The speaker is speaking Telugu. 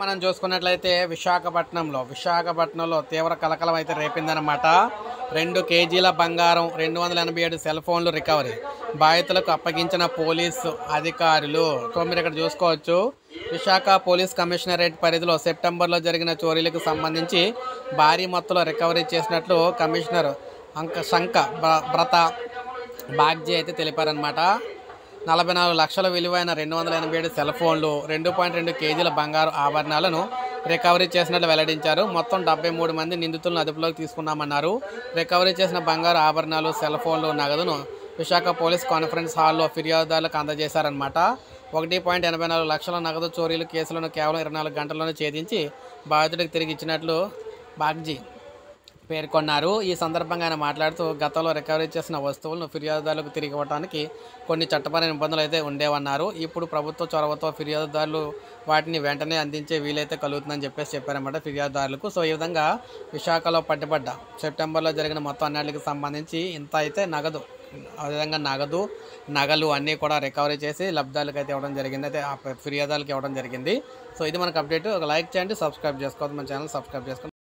మనం చూసుకున్నట్లయితే విశాఖపట్నంలో తీవ్ర కలకలం అయితే రేపిందనమాట. 2 కేజీల బంగారం, 287 సెల్ ఫోన్లు రికవరీ, బాధితులకు అప్పగించిన పోలీసు అధికారులు. సో మీరు ఇక్కడ చూసుకోవచ్చు, విశాఖ పోలీస్ కమిషనరేట్ పరిధిలో సెప్టెంబర్లో జరిగిన చోరీలకు సంబంధించి భారీ మొత్తంలో రికవరీ చేసినట్లు కమిషనర్ శంఖ బ్రత బాగ్జీ అయితే తెలిపారనమాట. 44 లక్షల విలువైన 287 సెల్ ఫోన్లు, 2.2 కేజీల బంగారు ఆభరణాలను రికవరీ చేసినట్లు వెల్లడించారు. మొత్తం 73 మంది నిందితులను అదుపులోకి తీసుకున్నామన్నారు. రికవరీ చేసిన బంగారు ఆభరణాలు, సెల్ ఫోన్లు, నగదును విశాఖ పోలీస్ కాన్ఫరెన్స్ హాల్లో ఫిర్యాదుదారులకు అందజేశారనమాట. 1.84 లక్షల నగదు చోరీలు కేసులను కేవలం 24 గంటల్లోనే ఛేదించి బాధితుడికి తిరిగి ఇచ్చినట్లు బాగ్జీ పేర్కొన్నారు. ఈ సందర్భంగా ఆయన మాట్లాడుతూ, గతంలో రికవరీ చేసిన వస్తువులను ఫిర్యాదుదారులకు తిరిగి ఇవ్వడానికి కొన్ని చట్టపరమైన నిబంధనలు అయితే ఉండేవన్నారు. ఇప్పుడు ప్రభుత్వ చొరవతో ఫిర్యాదుదారులు వాటిని వెంటనే అందించే వీలైతే కలుగుతుందని చెప్పారన్నమాట ఫిర్యాదుదారులకు. సో ఈ విధంగా విశాఖలో పట్టుబడ్డ సెప్టెంబర్లో జరిగిన మొత్తం అన్నిటికి సంబంధించి ఇంత అయితే నగదు, అదేవిధంగా నగలు అన్నీ కూడా రికవరీ చేసి లబ్ధాలకు అయితే ఇవ్వడం జరిగింది, అయితే ఆ ఫిర్యాదుదారులకు ఇవ్వడం జరిగింది. సో ఇది మనకు అప్డేట్. ఒక లైక్ చేయండి, సబ్స్క్రైబ్ చేసుకోవద్దు, మన ఛానల్ సబ్స్క్రైబ్ చేసుకోండి.